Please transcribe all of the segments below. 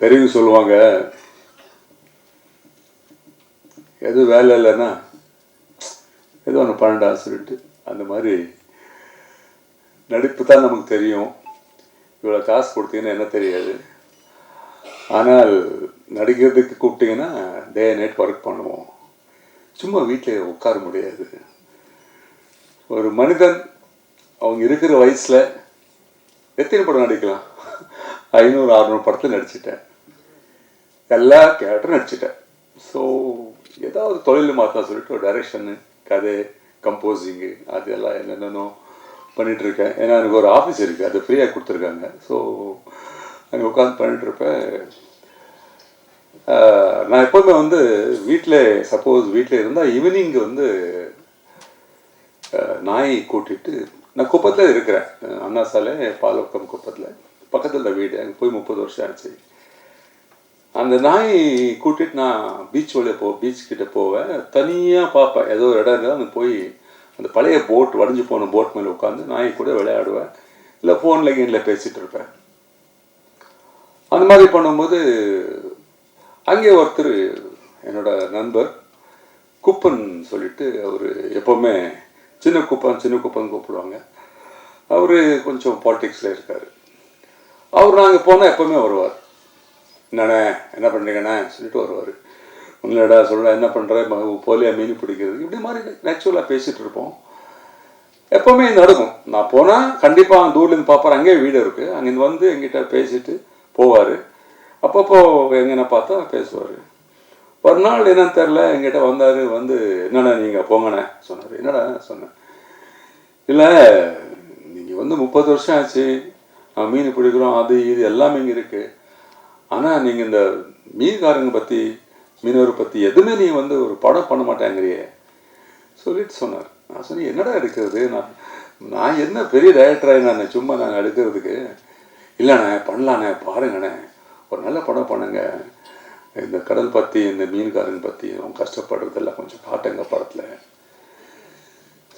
பெரியவங்க சொல்லுவாங்க, எது வேலை இல்லைன்னா ஏதோ ஒன்று பண்ணடா சொல்லிட்டு. அந்த மாதிரி நடிப்பு தான் நமக்கு தெரியும். இவ்வளோ காசு கொடுத்தீங்கன்னா என்ன தெரியாது. ஆனால் நடிக்கிறதுக்கு கூப்பிட்டீங்கன்னா டே நைட் ஒர்க் பண்ணுவோம். சும்மா வீட்டில் உட்கார முடியாது. ஒரு மனிதன் அவங்க இருக்கிற வயசில் எத்தனை படம் நடிக்கலாம்? 500-600 படத்தில் நடிச்சிட்டேன். எல்லா கேரக்டரும் நடிச்சிட்டேன். ஸோ ஏதாவது தொழில் மாற்றலாம் சொல்லிட்டு ஒரு டைரக்ஷனு, கதை, கம்போசிங்கு அது எல்லாம் என்னென்னோ பண்ணிகிட்ருக்கேன். ஏன்னா எனக்கு ஒரு ஆஃபீஸ் இருக்குது, அது ஃப்ரீயாக கொடுத்துருக்காங்க. ஸோ அங்கே உட்காந்து பண்ணிகிட்ருப்பேன். நான் எப்போவுமே வந்து வீட்டில் சப்போஸ் வீட்டில் இருந்தால் ஈவினிங் வந்து நாய் கூட்டிகிட்டு நான் குப்பத்தில் இருக்கிறேன். அண்ணா சாலை பாலக்கம் குப்பத்தில் பக்கத்தில் வீடு. அங்கே போய் 30 வருஷம் ஆச்சு. அந்த நாய் கூட்டிகிட்டு நான் பீச் வழியாக பீச் கிட்டே போவேன். தனியாக பார்ப்பேன். ஏதோ ஒரு இடம் இருந்தால் அங்கே போய் அந்த பழைய போட் வடைஞ்சு போன போட் மேலே உட்காந்து நாய் கூட விளையாடுவேன். இல்லை ஃபோனில் கீனில் பேசிகிட்டு இருப்பேன். அந்த மாதிரி பண்ணும்போது அங்கே ஒருத்தர் என்னோட நண்பர் குப்பன் சொல்லிட்டு, அவர் எப்போவுமே சின்ன குப்பன் கூப்பிடுவாங்க. அவர் கொஞ்சம் பாலிட்டிக்ஸில் இருக்கார். அவர் நாங்கள் போனால் எப்போவுமே வருவார். என்னண்ணே என்ன பண்ணுறீங்கண்ணே சொல்லிட்டு வருவார். உங்களடா சொல்ல என்ன பண்ணுற போலியா மீன் பிடிக்கிறது இப்படி மாதிரி நேச்சுரலாக பேசிகிட்டு இருப்போம். எப்போவுமே நடக்கும். நான் போனால் கண்டிப்பாக அந்த ஊர்லேருந்து பார்ப்பார். அங்கேயே வீடு இருக்குது. அங்கேருந்து வந்து எங்கிட்ட பேசிட்டு போவார். அப்பப்போ எங்கன்னா பார்த்தா பேசுவார். ஒரு நாள் என்னன்னு தெரில எங்கிட்ட வந்தார். வந்து என்னண்ணா நீங்கள் போங்கண்ணே சொன்னார். என்னடா சொன்னேன், இல்லை நீங்கள் வந்து 30 வருஷம் ஆச்சு, மீன் பிடிக்கிறோம், அது இது எல்லாமே இங்கே இருக்குது. ஆனால் நீங்கள் இந்த மீன்காரங்க பற்றி மீனவரை பற்றி எதுவுமே நீ வந்து ஒரு படம் பண்ண மாட்டேங்கிறியே சொல்லிட்டு சொன்னார். நான் சொன்னேன், என்னடா எடுக்கிறது, நான் என்ன பெரிய டைரக்டராக நான் சும்மா நாங்கள் எடுக்கிறதுக்கு. இல்லைண்ணே பண்ணலாண்ணே, பாருங்கண்ணே ஒரு நல்ல படம் பண்ணுங்க, இந்த கடல் பற்றி இந்த மீன்காரங்க பற்றி அவங்க கஷ்டப்படுறதெல்லாம் கொஞ்சம் காட்டுங்க படத்தில்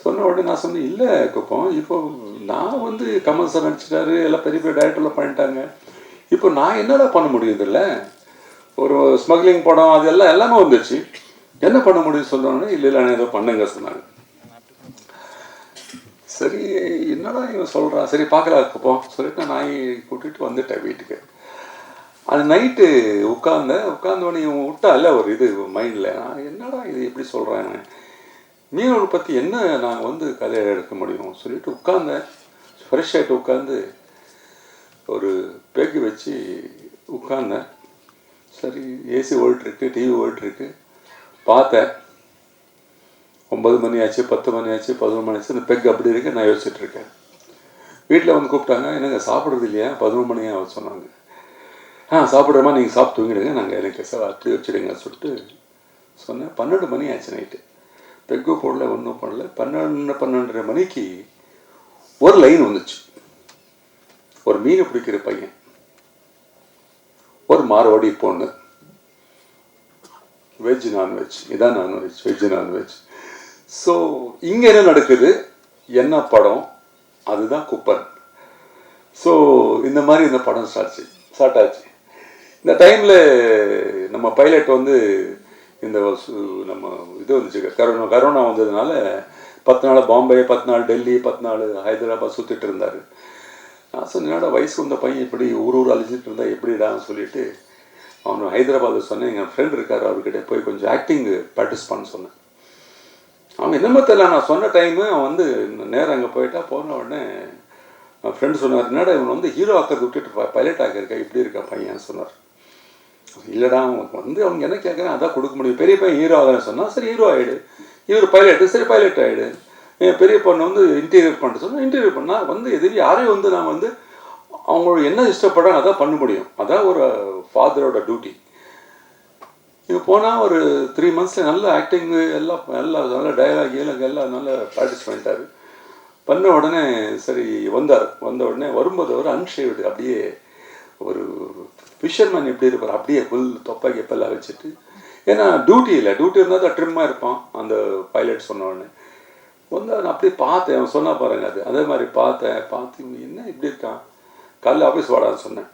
சொன்ன உடனே நான் சொன்னேன், இல்லை குப்பம் இப்போ நான் வந்து கமல் சார் நடிச்சிட்டாரு, எல்லாம் பெரிய பெரிய டைரக்டர்லாம் பண்ணிட்டாங்க, இப்போ நான் என்னடா பண்ண முடியுது? இல்லை ஒரு ஸ்மக்லிங் படம் அது எல்லாமே வந்துச்சு, என்ன பண்ண முடியும் சொன்னோன்னே இல்லை நான் ஏதோ பண்ணுங்க சொன்னாங்க. சரி என்னடா இவன் சொல்கிறான், சரி பார்க்கலாம் இருக்கப்போ சொல்லிட்டு நான் நாய் கூட்டிகிட்டு வந்துட்டேன் வீட்டுக்கு. அது நைட்டு உட்காந்தோடனே இவன் விட்டா இல்லை ஒரு இது மைண்டில், நான் என்னடா இது எப்படி சொல்கிறேன், மீனவரை பற்றி என்ன நான் வந்து கதையை எடுக்க முடியும் சொல்லிட்டு உட்காந்தேன். ஃப்ரெஷ் ஆகிட்டு உட்காந்து ஒரு பேக்கு வச்சு உட்காந்தேன். சரி ஏசி ஓடிட்டுருக்கு, டிவி ஓடிட்டுருக்கு. பார்த்தேன் 9 மணி ஆச்சு, 10 மணி ஆச்சு, 11 மணி ஆச்சு. இந்த பெக் அப்படி இருக்கு. நான் யோசிச்சுட்ருக்கேன். வீட்டில் வந்து கூப்பிட்டாங்க, என்னங்க சாப்பிட்றது இல்லையா, 11 மணியாக சொன்னாங்க. சாப்பிட்றமா, நீங்கள் சாப்பிட்டு தூங்கிடுங்க, நாங்கள் எனக்கு அப்படி வச்சுடுங்க சொல்லிட்டு சொன்னேன். 12 மணி ஆச்சு நைட்டு. பெக்கு போடல, ஒன்றும் பண்ணல. 12:30 மணிக்கு ஒரு லைன் வந்துச்சு. ஒரு மீன் பிடிக்கிற பையன், ஒரு மார்வாடி பொண்ணு, வெஜ் நான்வெஜ், இதான் நான்வெஜ், வெஜ் நான்வெஜ். ஸோ இங்கே என்ன நடக்குது, என்ன படம், அதுதான் குப்பன். ஸோ இந்த மாதிரி இந்த படம் ஸ்டார்ட் ஆச்சு. இந்த டைமில் நம்ம பைலட் வந்து இந்த நம்ம இது வந்துச்சு, கரோனா வந்ததுனால 10 நாள் பாம்பே, 10 நாள் டெல்லி, 10 நாள் ஹைதராபாத் சுற்றிட்டு இருந்தார். நான் சொன்னேன், வயசு வந்த பையன் இப்படி ஊர் அழிச்சிட்டு இருந்தா எப்படிடான்னு சொல்லிட்டு அவனை ஹைதராபாத்தில் சொன்னேன். எங்கள் ஃப்ரெண்ட் இருக்கார், அவர்கிட்ட போய் கொஞ்சம் ஆக்டிங் ப்ராக்டிஸ் பண்ண சொன்னேன். அவன் என்னமோ தெரியல, நான் சொன்ன டைமு அவன் வந்து நேரம் அங்கே போயிட்டா. போன உடனே என் ஃப்ரெண்டு சொன்னார், என்னடா இவன் வந்து ஹீரோ ஆக்கிறது விட்டுட்டு பைலட் ஆக்கியிருக்கா, இப்படி இருக்கா பையன் சொன்னார். இல்லைடா அவனுக்கு வந்து அவங்க என்ன கேட்குறேன் அதான் கொடுக்க முடியும். பெரிய பையன் ஹீரோ ஆகிறேன்னு சொன்னால் சரி ஹீரோ ஆகிடு, இவர் பைலட்டு சரி பைலட் ஆகிடு. என் பெரிய பொண்ணு வந்து இன்டீரியர் பண்ணிட்டு சொன்னால் இன்டீரியர் பண்ணால் வந்து எதிரி யாரையும் வந்து நான் வந்து அவங்களோட என்ன இஷ்டப்படுறாங்க அதான் பண்ண முடியும். அதான் ஒரு ஃபாதரோட டியூட்டி. இப்போ போனால் ஒரு 3 monthஸில் நல்ல ஆக்டிங்கு எல்லாம் நல்ல டயலாக் எல்லாம் நல்ல ப்ராக்டிஸ் பண்ணிட்டார். பண்ண உடனே சரி வந்த உடனே வரும்போது அவர் அன்ஷேவ்டு, அப்படியே ஒரு ஃபிஷர்மேன் எப்படி இருப்பார் அப்படியே ஃபுல் தொப்பாக்கி எப்பெல்லாம் வச்சுட்டு. ஏன்னா டியூட்டி இருந்தால் தான் ட்ரிம்மாக இருப்பான் அந்த பைலட் சொன்ன உடனே. நான் அப்படியே பார்த்தேன், அவன் சொன்னா பாருங்க அதே மாதிரி பார்த்து என்ன இப்படி இருக்கான். காலையில் ஆஃபீஸ் வாடான்னு சொன்னேன்.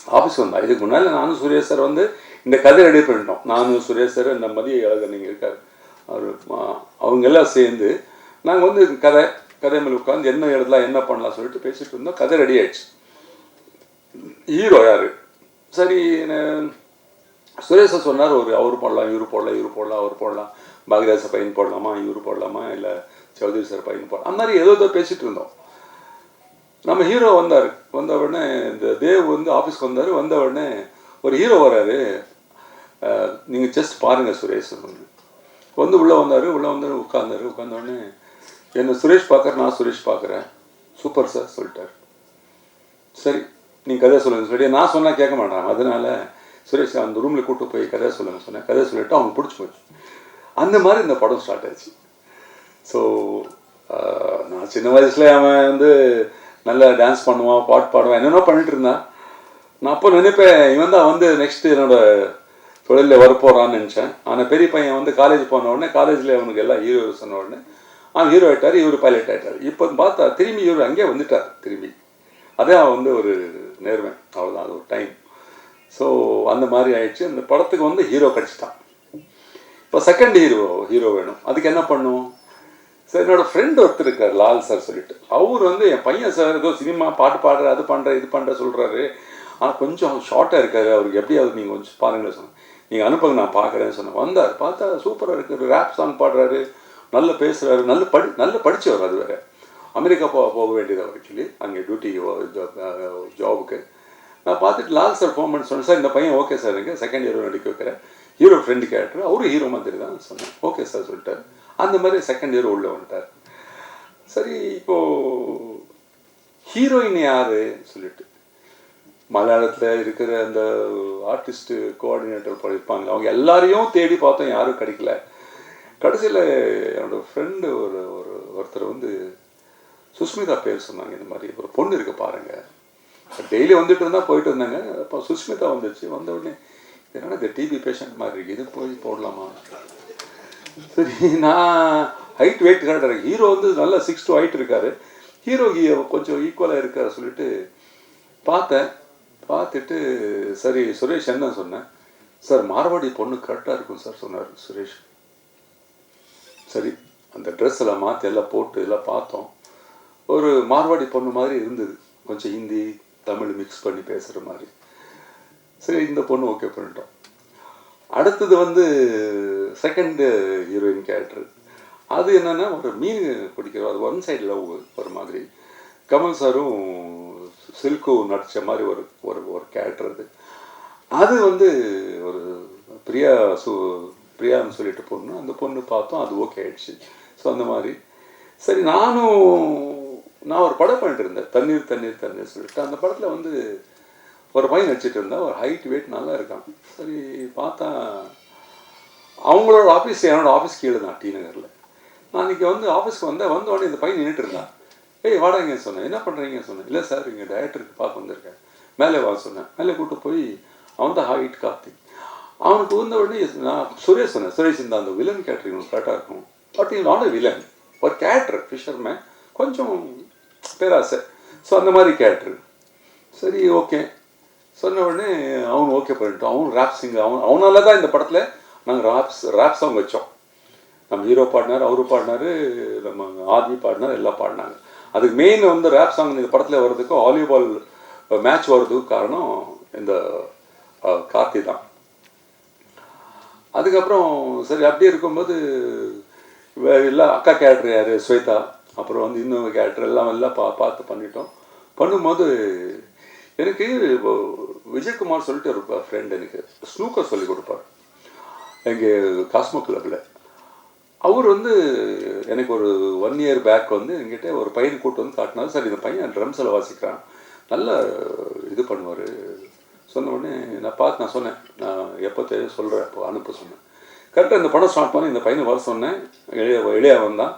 ஆஃபீஸ் வந்தா. இதுக்கு முன்னால் நானும் சுரேஷ் சார் வந்து இந்த கதை ரெடி பண்ணிட்டோம். நானும் சுரேஷ் சார், இந்த மதிய அழகர் நீங்கள் இருக்கார், அவர் அவங்க எல்லாம் சேர்ந்து நாங்கள் வந்து கதை மேலே உட்காந்து என்ன எழுதலாம் என்ன பண்ணலாம் சொல்லிட்டு பேசிகிட்டு இருந்தோம். கதை ரெடி ஆயிடுச்சு. ஹீரோ யார்? சரி, சுரேஷை சொன்னார், அவர் போடலாம், இவர் போடலாம், அவர் போடலாம், பாக்யராஜ பையன் போடலாமா, இவர் போடலாமா, இல்லை சௌதரி சார் பையன் போடலாம், அந்த மாதிரி ஏதோ பேசிகிட்டு இருந்தோம். நம்ம ஹீரோ வந்தார். வந்த உடனே இந்த தேவ் வந்து ஆஃபீஸ்க்கு வந்த உடனே ஒரு ஹீரோ வராரு, நீங்கள் ஜஸ்ட் பாருங்கள் சுரேஷ் வந்து உள்ளே வந்தார். உட்கார்ந்த உடனே என்ன சுரேஷ் பார்க்குற, நான் சுரேஷ் பார்க்குறேன், சூப்பர் சார் சொல்லிட்டார். சரி நீங்கள் கதை சொல்லுங்கள் சொல்லிட்டு நான் சொன்னால் கேட்க மாட்டான், அதனால சுரேஷ் அந்த ரூமில் கூப்பிட்டு போய் கதை சொல்லுங்கள் சொன்னேன். கதை சொல்லிவிட்டு அவங்க பிடிச்சி போச்சு. அந்த மாதிரி இந்த படம் ஸ்டார்ட் ஆச்சு. ஸோ நான் சின்ன வயசில் அவன் வந்து நல்லா டான்ஸ் பண்ணுவான், பாட்டு பாடுவான், என்னென்ன பண்ணிட்டு இருந்தான். நான் அப்போ நினைப்பேன் இவன் தான் வந்து நெக்ஸ்ட் என்னோட தொழிலில் வரப்போகிறான்னு நினச்சேன். ஆனால் பெரிய பையன் வந்து காலேஜ் போன உடனே காலேஜில் அவனுக்கு எல்லாம் ஹீரோ சொன்ன உடனே அவன் ஹீரோ ஆகிட்டார், இவர் பைலட் ஆகிட்டார். இப்போ பார்த்தா திரும்பி இவர் அங்கேயே வந்துட்டார் திரும்பி. அதே வந்து ஒரு நேர்மை, அவ்வளோதான், அது ஒரு டைம். ஸோ அந்த மாதிரி ஆயிடுச்சு. அந்த படத்துக்கு வந்து ஹீரோ கிடச்சிட்டான். இப்போ செகண்ட் ஹீரோ வேணும். அதுக்கு என்ன பண்ணும்? சார் என்னோடய ஃப்ரெண்ட் ஒருத்தர் இருக்கார், லால் சார் சொல்லிட்டு. அவர் வந்து என் பையன் சார் ஏதோ சினிமா பாட்டு பாடுற, அது பண்ணுற, இது பண்ணுற சொல்கிறாரு, ஆனால் கொஞ்சம் ஷார்ட்டாக இருக்காரு, அவருக்கு எப்படியாவது நீங்கள் கொஞ்சம் பாருங்களேன் சொன்னேன். நீங்கள் அனுப்புங்க, நான் பார்க்குறேன்னு சொன்னேன். வந்தார், பார்த்தா சூப்பராக இருக்குது, ரேப் சாங் பாடுறாரு, நல்லா பேசுகிறாரு, நல்ல படித்தவர். அது வேறு அமெரிக்கா போக வேண்டியது அவர் ஆக்சுவலி, அங்கே டியூட்டி ஜாபுக்கு. நான் பார்த்துட்டு லால் சார் ஃபோன் பண்ணி சொன்னேன், சார் இந்த பையன் ஓகே சார், இங்கே செகண்ட் ஹீரோ நடிக்க வைக்கிறேன், ஹீரோ ஃப்ரெண்டு கேரக்டர், அவரும் ஹீரோ மாதிரி தான் சொன்னேன். ஓகே சார் சொல்லிட்டார். அந்த மாதிரி செகண்ட் ஹீரோ உள்ளே வந்துட்டார். சரி, இப்போது ஹீரோயின் யார் சொல்லிட்டு மலையாளத்தில் இருக்கிற அந்த ஆர்டிஸ்ட்டு கோஆர்டினேட்டர் பண்ணியிருப்பாங்க, அவங்க எல்லாரையும் தேடி பார்த்தோம், யாரும் கிடைக்கல. கடைசியில் என்னோடய ஃப்ரெண்டு ஒருத்தர் வந்து சுஷ்மிதா பேர் சொன்னாங்க. இந்த மாதிரி ஒரு பொண்ணு இருக்குது பாருங்கள், டெய்லி வந்துட்டு இருந்தால் போயிட்டு இருந்தாங்க. அப்போ சுஷ்மிதா வந்துச்சு. வந்த உடனே என்னன்னா இந்த டிபி பேஷண்ட் மாதிரி இருக்குது, இது போய் போடலாமா? சரி, நான் ஹைட் வெயிட் கரெக்டாக ஹீரோ வந்து நல்லா 6'2" ஹைட் இருக்கார், ஹீரோ கொஞ்சம் ஈக்குவலாக இருக்கார் சொல்லிட்டு பார்த்துட்டு சரி சுரேஷ் என்ன சொன்னேன், சார் மார்வாடி பொண்ணு கரெக்டாக இருக்கும் சார் சொன்னார் சுரேஷ். சரி, அந்த ட்ரெஸ் எல்லாம் மாற்றி எல்லாம் போட்டு எல்லாம் பார்த்தோம். ஒரு மார்வாடி பொண்ணு மாதிரி இருந்தது, கொஞ்சம் ஹிந்தி தமிழ் மிக்ஸ் பண்ணி பேசுகிற மாதிரி. சரி, இந்த பொண்ணு ஓகே பண்ணிட்டோம். அடுத்தது வந்து செகண்டு ஹீரோயின் கேரக்டர். அது என்னென்னா ஒரு மீன் பிடிக்கிற, அது ஒன் சைடு லவ் ஒரு மாதிரி. கமல் சாரும் சில்கும் நடித்த மாதிரி ஒரு கேரக்டர். அது வந்து ஒரு பிரியான்னு சொல்லிட்டு பொண்ணு, அந்த பொண்ணு பார்த்தோம், அது ஓகே ஆயிடுச்சு. ஸோ அந்த மாதிரி சரி, நான் ஒரு படம் பண்ணிட்டு இருந்தேன், தண்ணீர் சொல்லிட்டு. அந்த படத்தில் வந்து ஒரு பையன் நடிச்சிட்டு இருந்தான், ஒரு ஹைட் வெயிட் நல்லா இருக்கான். சரி, பார்த்தா அவங்களோட ஆஃபீஸ் என்னோடய ஆஃபீஸ் கீழே தான், டி நகரில். நான் இன்றைக்கி வந்து ஆஃபீஸ்க்கு வந்த உடனே இந்த பையன் நின்றுட்டு இருந்தான். வாடாங்க சொன்னேன், என்ன பண்ணுறீங்கன்னு சொன்னேன். இல்லை சார், இங்கே டைரக்டருக்கு பார்க்க வந்திருக்கேன், மேலே வா சொன்னேன். மேலே கூப்பிட்டு போய் அவன் தான் ஹைட் கார்த்திக். அவனுக்கு வந்த உடனே நான் சுரேஷ் சொன்னேன், சுரேஷ் இந்த அந்த வில்லன் கேரக்டர் உங்களுக்கு கரெக்டாக இருக்கும். பட் இது நாட் வில்லன், ஒரு கேரக்டர், ஃபிஷர்மேன், கொஞ்சம் பேராசை. ஸோ அந்த மாதிரி கேரக்டர். சரி, ஓகே சொன்ன உடனே அவன் ஓகே பண்ணிட்டோம். அவன் ரேப் சிங்கர், அவனால தான் இந்த படத்தில் நாங்கள் ரேப் சாங் வச்சோம். நம்ம ஹீரோ பாடினார், அவரு பாடினார், நம்ம ஆதி பாடினார், எல்லாம் பாடினாங்க. அதுக்கு மெயின் வந்து ரேப் சாங் இந்த படத்தில் வர்றதுக்கும் வாலிபால் மேட்ச் வர்றதுக்கு காரணம் இந்த கார்த்தி தான். அதுக்கப்புறம் சரி, அப்படியே இருக்கும்போது எல்லாம் அக்கா கேரக்டர் யார், ஸ்வேதா, அப்புறம் வந்து இன்னொரு கேரக்டர் எல்லாம் பார்த்து பண்ணிட்டோம். பண்ணும்போது எனக்கு விஜயகுமார் சொல்லிட்டு ஒரு ஃப்ரெண்ட் எனக்கு ஸ்னூக்கர் சொல்லி கொடுப்பார் எங்கள் காஸ்மோ கிளப்பில். அவர் வந்து எனக்கு ஒரு 1 இயர் பேக் வந்து என்கிட்ட ஒரு பையனை கூப்பிட்டு வந்து காட்டினார். சார், இந்த பையன் ட்ரம்ஸில் வாசிக்கிறான், நல்லா இது பண்ணுவார் சொன்ன உடனே நான் சொன்னேன், நான் எப்போ தேவை சொல்கிறேன், அப்போ அனுப்ப சொன்னேன். கரெக்டாக இந்த படம் ஸ்டார்ட் பண்ணி இந்த பையனை வர சொன்னேன். எளியா வந்தான்.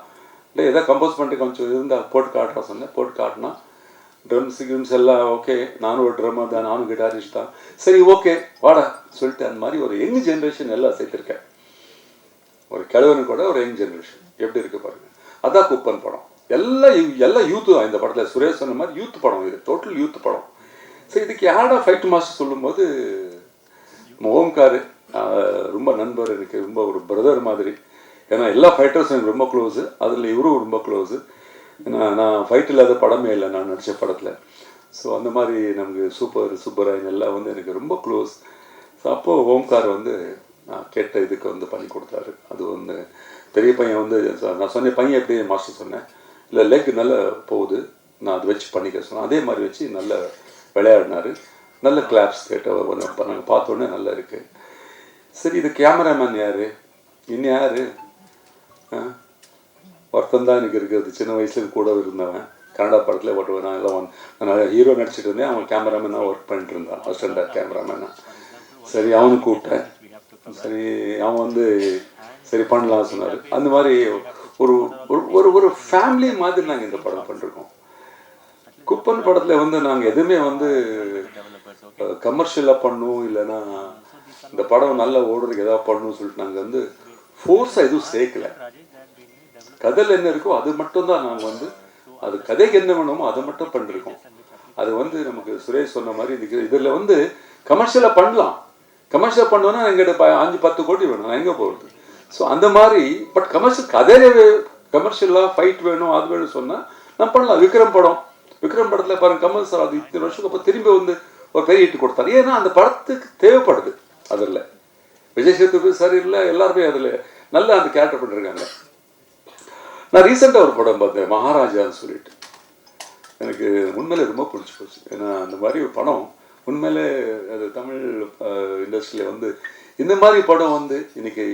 இல்லை எதாவது கம்போஸ் பண்ணிட்டு கொஞ்சம் இருந்தால் போட்டு காட்டுறா சொன்னேன். போட்டு காட்டினா ட்ரம்ஸ் எல்லாம் ஓகே. நானும் ஒரு ட்ரம்மர் தான், நானும் கிட்டாரிஸ்ட் தான். சரி, ஓகே வாடா சொல்லிட்டு அந்த மாதிரி ஒரு யங் ஜென்ரேஷன் எல்லாம் சேர்த்துருக்கேன். ஒரு கிழவனு கூட ஒரு யங் ஜென்ரேஷன் எப்படி இருக்கு பாருங்க. அதான் குப்பன் படம். எல்லாம் யூத்து தான் இந்த படத்தில். சுரேஷ் சொன்ன மாதிரி யூத் படம், இது டோட்டல் யூத் படம். ஸோ இதுக்கு யாரா ஃபைட் மாஸ்டர் சொல்லும்போது ஓம்கார் ரொம்ப நண்பர், எனக்கு ரொம்ப ஒரு பிரதர் மாதிரி. ஏன்னா எல்லா ஃபைட்டர்ஸும் எனக்கு ரொம்ப க்ளோஸு, அதில் இவரும் ரொம்ப க்ளோஸு. ஏன்னா நான் ஃபைட் இல்லாத படமே இல்லை நான் நடித்த படத்தில். ஸோ அந்த மாதிரி நமக்கு சூப்பராயன் எல்லாம் வந்து எனக்கு ரொம்ப க்ளோஸ். ஸோ அப்போது ஓம்கார் வந்து நான் கேட்ட இதுக்கு வந்து பண்ணி கொடுத்தாரு. அது வந்து பெரிய பையன் வந்து நான் சொன்னேன் பையன் எப்படி மாஸ்டர் சொன்னேன், இல்லை லெக் நல்லா போகுது, நான் அதை வச்சு பண்ணிக்க சொன்னேன். அதே மாதிரி வச்சு நல்லா விளையாடினார். நல்ல கிளாப்ஸ் கேட்ட நாங்கள் பார்த்தோன்னே நல்லா இருக்குது. சரி இது கேமராமேன் யார், இன்னும் யார், ஒருத்தன் தான் எனக்கு இருக்கிறது. சின்ன வயசுலேருந்து கூட இருந்தவன், கன்னடா படத்தில் ஓட்டுவேன். நான் எல்லாம் நான் ஹீரோ நடிச்சிட்டு இருந்தேன், அவன் கேமராமேனாக ஒர்க் பண்ணிட்டு இருந்தான், அசிஸ்டண்டாக கேமராமேனாக. சரி அவனு கூப்பிட்டேன். சரி அவன் வந்து சரி பண்ணலாம்னு சொன்னார். அந்த மாதிரி ஒரு ஒரு ஒரு ஃபேமிலி மாதிரி நாங்கள் இந்த படம் பண்ணிருக்கோம். குப்பன் படத்தில் வந்து நாங்கள் எதுவுமே வந்து கமர்ஷியலாக பண்ணணும், இல்லைன்னா இந்த படம் நல்லா ஓடுறதுக்கு எதாவது பண்ணணும்னு சொல்லிட்டு நாங்கள் வந்து ஃபோர்ஸாக எதுவும் சேர்க்கலை. கதையில் என்ன இருக்கோ அது மட்டும்தான் நாங்கள் வந்து, அது கதைக்கு என்ன வேணுமோ அதை மட்டும் பண்ணிருக்கோம். அது வந்து நமக்கு சுரேஷ் சொன்ன மாதிரி இதில் வந்து கமர்ஷியலாக பண்ணலாம். கமர்ஷியல் பண்ணோன்னா எங்கிட்ட 5-10 கோடி வேணும், நான் எங்கே போகிறது. ஸோ அந்த மாதிரி பட் கமர்ஷியல் கதையில கமர்ஷியலாக ஃபைட் வேணும் அது வேணும் சொன்னால் நான் பண்ணலாம். விக்ரம் படத்தில் பாருங்கள், கமல் சார் அது இத்தனை வருஷத்துக்கு அப்புறம் திரும்பி வந்து ஒரு பெரிய ஹிட் கொடுத்தாரு. ஏன்னா அந்த படத்துக்கு தேவைப்படுது. அதில் விஜய் சேதுபதி சார் இல்லை, எல்லாருமே அதில் நல்லா அந்த கேரக்டர் பண்ணிருக்காங்க. நான் ரீசெண்டாக ஒரு படம் பார்த்தேன், மகாராஜான்னு சொல்லிட்டு. எனக்கு உண்மையிலே ரொம்ப பிடிச்சி போச்சு. ஏன்னா அந்த மாதிரி ஒரு படம் உண்மையிலே அது தமிழ் இண்டஸ்ட்ரியில் வந்து இந்த மாதிரி படம் வந்து இன்னைக்கு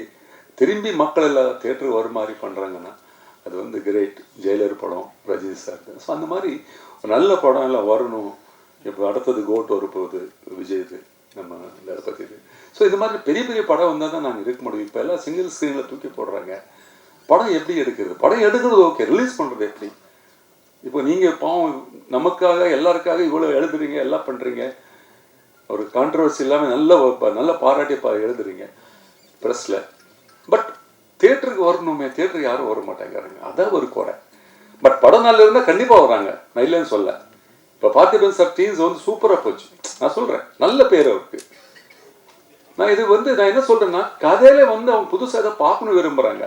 திரும்பி மக்கள் எல்லாம் தேட்டருக்கு வர மாதிரி பண்ணுறாங்கன்னா அது வந்து கிரேட். ஜெயிலர் படம் ரஜினி சார். ஸோ அந்த மாதிரி ஒரு நல்ல படம் எல்லாம் வரணும். இப்போ அடுத்தது கோட் வரப்போகுது விஜய்து, நம்ம தளபதி. ஸோ இது மாதிரி பெரிய பெரிய படம் வந்தால் தான் நாங்கள் இருக்க முடியும். இப்போ எல்லாம் சிங்கிள் ஸ்க்ரீனில் தூக்கி போடுறாங்க. படம் எப்படி எடுக்கிறது, படம் எடுக்கிறது ஓகே, ரிலீஸ் பண்ணுறது எப்படி? இப்போ நீங்கள் பாவம் நமக்காக எல்லாருக்காக இவ்வளோ எழுதுறீங்க, எல்லாம் பண்ணுறீங்க, ஒரு கான்ட்ரவர்சி இல்லாமல் நல்ல பாராட்டி எழுதுறீங்க ப்ரெஸ்ஸில். பட் தேட்டருக்கு வரணுமே, தேட்டருக்கு யாரும் வர மாட்டேங்கிறாங்க, அதான் ஒரு குறை. பட் படம் நல்லா இருந்தால் கண்டிப்பாக வராங்க, நான் இல்லைன்னு சொல்ல. இப்போ பார்த்திபன் சார் டீம்ஸ் வந்து சூப்பராக போச்சு, நான் சொல்கிறேன், நல்ல பேர் அவருக்கு. நான் இது வந்து நான் என்ன சொல்கிறேன்னா, கதையில வந்து அவங்க புதுசாக எதாவது பார்க்கணும் விரும்புகிறாங்க.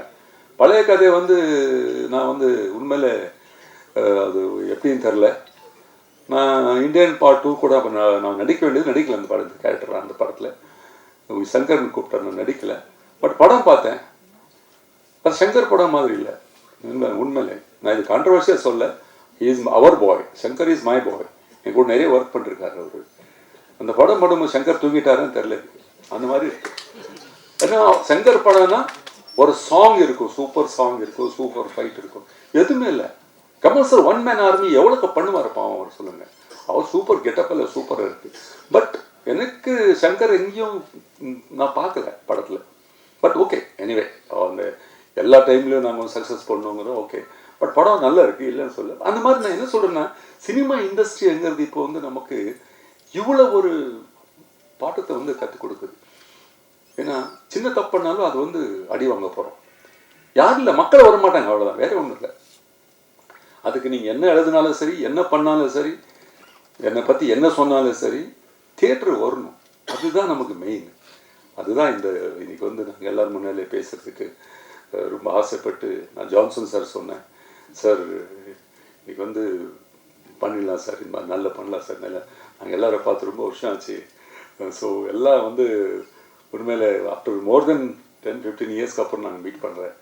பழைய கதையை வந்து நான் வந்து உண்மையில அது எப்படின்னு தெரில. நான் இந்தியன் பார்ட் 2 கூட அப்போ நான் நடிக்க வேண்டியது நடிக்கலை. அந்த படத்து கேரக்டர் அந்த படத்தில் சங்கர்னு கூப்பிட்டார், நான் நடிக்கலை. பட் படம் பார்த்தேன், அது சங்கர் படம் மாதிரி இல்லை. உண்மையிலே நான் இது கான்ட்ரவர்சியாக சொல்ல, is our boy, Shankar is my boy. என் கூட நிறைய ஒர்க் பண்ணிருக்காரு அவர். அந்த படம் படும்போது சங்கர் தூங்கிட்டாருன்னு தெரில, அந்த மாதிரி இருக்கு. ஏன்னா சங்கர் படம்னா ஒரு சாங் இருக்கும், சூப்பர் சாங் இருக்கும், சூப்பர் ஃபைட் இருக்கும், எதுவுமே இல்லை. Kamal sir one man army எவ்வளோக்கு பண்ணுவார் பாவம் அவர், சொல்லுங்கள். அவர் சூப்பர் கெட்டப்பில் சூப்பராக இருக்குது. பட் எனக்கு சங்கர் எங்கேயும் நான் பார்க்கல படத்தில். பட் ஓகே, எனிவே அந்த எல்லா டைம்லையும் நாங்கள் சக்ஸஸ் பண்ணுவோங்கிறோம் ஓகே. பட் படம் நல்லா இருக்குது, இல்லைன்னு சொல்ல. அந்த மாதிரி நான் என்ன சொல்கிறேன்னா, சினிமா இண்டஸ்ட்ரிங்கிறது இப்போ வந்து நமக்கு இவ்வளோ ஒரு பாட்டத்தை வந்து கற்றுக் கொடுக்குது. ஏன்னா சின்ன தப்பு பண்ணாலும் அது வந்து அடி வாங்க போகிறோம். யாரும் இல்லை, மக்கள் வரமாட்டாங்க, அவ்வளோதான், வேற ஒன்றும் இல்லை. அதுக்கு நீங்கள் என்ன எழுதினாலும் சரி, என்ன பண்ணாலும் சரி, என்னை பற்றி என்ன சொன்னாலும் சரி, தியேட்டர் வரணும். அதுதான் நமக்கு மெயின். அதுதான் இந்த இன்னைக்கு வந்து நாங்கள் எல்லோரும் முன்னாலே பேசுகிறதுக்கு ரொம்ப ஆசைப்பட்டு நான் ஜான்சன் சார் சொன்னேன், சார் இன்னைக்கு வந்து பண்ணிடலாம் சார், இந்த மாதிரி நல்லா பண்ணலாம் சார். நல்லா நாங்கள் எல்லோரும் பார்த்து ரொம்ப வருஷம் ஆச்சு. ஸோ எல்லாம் வந்து உண்மையில் ஆஃப்டர் மோர் தென் 10-15 இயர்ஸ்க்கு அப்புறம் நாங்கள் மீட் பண்ணுறேன்.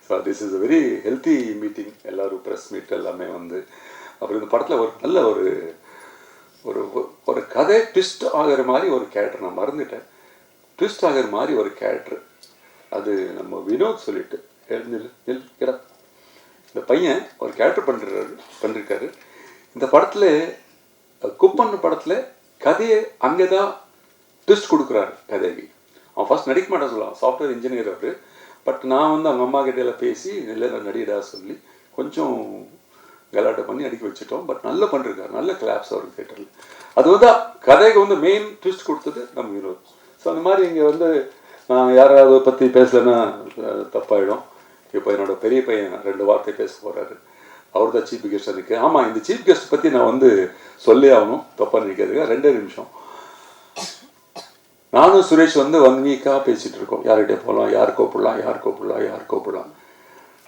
So this is a very healthy meeting. எல்லோரும் ப்ரெஸ் மீட் எல்லாமே வந்து அப்புறம் இந்த படத்தில் ஒரு நல்ல ஒரு ஒரு ஒரு கதை ட்விஸ்ட் ஆகிற மாதிரி ஒரு கேரக்டர், நான் மறந்துட்டேன், ட்விஸ்ட் ஆகிற மாதிரி ஒரு கேரக்டர். அது நம்ம வினோத் சொல்லிட்டு இந்த பையன் ஒரு கேரக்டர் பண்ணிருக்காரு. இந்த படத்தில் குப்பன் படத்தில் கதையை அங்கே தான் ட்விஸ்ட் கொடுக்குறாரு கதைக்கு. அவன் ஃபர்ஸ்ட் நடிக்க மாட்டான் சொல்லலாம், சாஃப்ட்வேர் இன்ஜினியர் அவர். பட் நான் வந்து அவங்க அம்மா கிட்டேலாம் பேசி இல்லை நடிகடா சொல்லி கொஞ்சம் கலாட்டை பண்ணி அடிக்க வச்சுட்டோம். பட் நல்லா பண்ணிருக்காரு, நல்ல கிளாப்ஸ் அவருக்கு தேட்டரில். அது வந்து கதைக்கு வந்து மெயின் ட்விஸ்ட் கொடுத்தது நம்ம வினோத். ஸோ அந்த மாதிரி இங்கே வந்து நான் யாராவது பற்றி பேசலைன்னா தப்பாயிடும். இப்போ என்னோடய பெரிய பையன் 2 வார்த்தை பேச போகிறாரு. அவர் தான் சீஃப் கெஸ்ட் எனக்கு. ஆமாம், இந்த சீஃப் கெஸ்ட் பற்றி நான் வந்து சொல்லி ஆகணும், தப்பாக நினைக்கிறதுக்கு. 2 நிமிஷம். நானும் சுரேஷ் வந்து 1 வீக்காக பேசிகிட்டு இருக்கோம், யார்கிட்டே போகலாம், யார் கூப்பிடலாம்.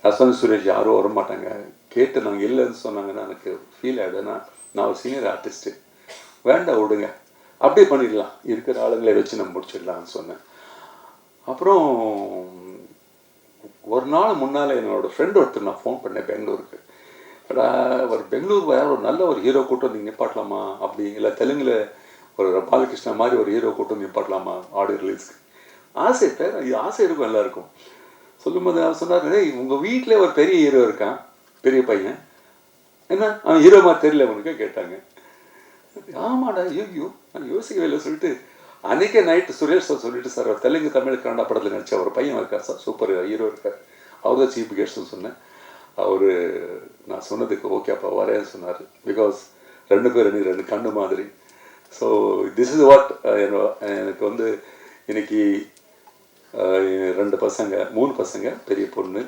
நான் சொன்ன சுரேஷ் யாரும் வரமாட்டாங்க, கேட்டு நாங்கள் இல்லைன்னு சொன்னாங்கன்னா எனக்கு ஃபீல் ஆகிடுதுன்னா, நான் ஒரு சீனியர் ஆர்டிஸ்ட்டு, வேண்டாம் விடுங்க, அப்படியே பண்ணிடலாம், இருக்கிற ஆளுங்களை வச்சு நம்ம முடிச்சிடலாம்னு சொன்னேன். அப்புறம் ஒரு நாள் முன்னால் என்னோடய ஃப்ரெண்டு ஒருத்தர் நான் ஃபோன் பண்ணேன் பெங்களூருக்கு. ஒரு பெங்களூர் வேறு ஒரு நல்ல ஒரு ஹீரோ கூட்டம் நீங்கள் நிப்பாட்டலாமா, அப்படி இல்லை தெலுங்கில் ஒரு பாலகிருஷ்ணா மாதிரி ஒரு ஹீரோ கூட்டம் நிப்பாட்டலாமா ஆடியோ ரிலீஸ்க்கு. ஆசை இருக்கும் எல்லாருக்கும். சொல்லும்போது அவர் சொன்னார், உங்கள் வீட்டிலே ஒரு பெரிய ஹீரோ இருக்கான், பெரிய பையன், என்ன அவன் ஹீரோ மாதிரி தெரியல உனக்கு கேட்டாங்க. ஆமாடா, ஐயோ நான் யோசிக்கவே இல்லை சொல்லிட்டு அன்றைக்கே நைட்டு சுரேஷ் சார் சொல்லிட்டு, சார் அவர் தெலுங்கு தமிழ் கன்னடா படத்தில் நடிச்ச ஒரு பையன் இருக்கார் சார், சூப்பர் ஹீரோ இருக்கார், அவர் தான் சீஃப் கெஸ்ட்னு சொன்னேன். அவர் நான் சொன்னதுக்கு ஓகே அப்போ வரேன்னு சொன்னார். பிகாஸ் 2 பேர் எனக்கு 2 கண்ணு மாதிரி. ஸோ திஸ் இஸ் வாட் எனக்கு வந்து இன்னைக்கு 2 பசங்க, 3 பசங்க, பெரிய பொண்ணு,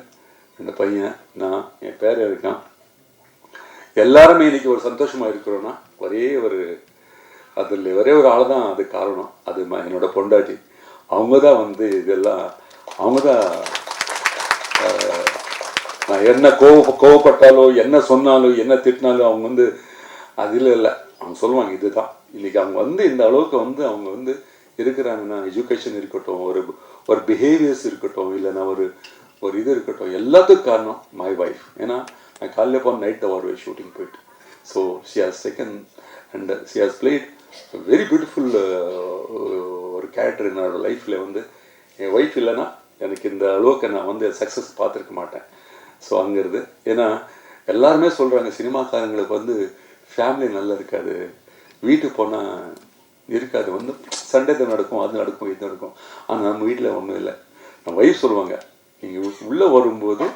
2 பையன், நான், என் பேர் இருக்கான், எல்லாருமே இன்னைக்கு ஒரு சந்தோஷமாக இருக்கிறோன்னா ஒரே ஒரு ஆள் தான் அது காரணம். அது என்னோட பொண்டாட்டி. அவங்க தான் வந்து இதெல்லாம், அவங்க தான் நான் என்ன கோவப்பட்டாலோ, என்ன சொன்னாலும், என்ன திட்டினாலும் அவங்க வந்து அதில் இல்லை, அவங்க சொல்லுவாங்க இதுதான். இன்றைக்கி அவங்க வந்து இந்த அளவுக்கு வந்து அவங்க வந்து இருக்கிறாங்கன்னா, எஜுகேஷன் இருக்கட்டும், ஒரு பிஹேவியர்ஸ் இருக்கட்டும், இல்லைன்னா ஒரு இது இருக்கட்டும், எல்லாத்துக்கும் காரணம் மை ஒய்ஃப். ஏன்னா நான் காலையில் போன நைட் தான் வருவேன் ஷூட்டிங் போயிட்டு. So she has taken and she has played very beautiful ஒரு கேரக்டர் என்னோட லைஃப்பில். வந்து என் ஒய்ஃப் இல்லைன்னா எனக்கு இந்த அளவுக்கு நான் வந்து சக்ஸஸ் பார்த்துருக்க மாட்டேன். ஸோ அங்கிறது ஏன்னா எல்லாருமே சொல்கிறாங்க சினிமாக்காரங்களுக்கு வந்து ஃபேமிலி நல்லா இருக்காது, வீட்டுக்கு போனால் இருக்காது, வந்து சண்டே தான் நடக்கும், அது நடக்கும், இது நடக்கும். ஆனால் நம்ம வீட்டில் ஒன்றும் இல்லை. நம்ம ஒய்ஃப் சொல்லுவாங்க, நீங்கள் உள்ளே வரும்போது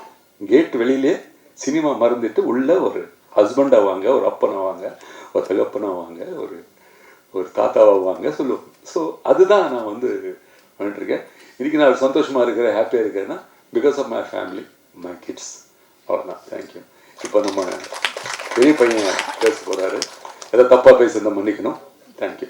கேட் வெளியிலே சினிமா மறந்துட்டு உள்ளே ஒரு ஹஸ்பண்டாக வாங்க, ஒரு அப்பனாக வாங்க, ஒரு தகப்பனாக வாங்க, ஒரு தாத்தாவாக வாங்க சொல்லுவோம். ஸோ அதுதான் நான் வந்து பண்ணிட்டுருக்கேன். இன்றைக்கி நான் சந்தோஷமாக இருக்கிறேன், ஹாப்பியாக இருக்கிறேன்னா because of my family, my kids, அவ்வளோதான். தேங்க்யூ. இப்போ நம்ம பெரிய பையன் பேச போகிறாரு, ஏதோ தப்பாக பேசுகிறத மன்னிக்கணும். தேங்க்யூ.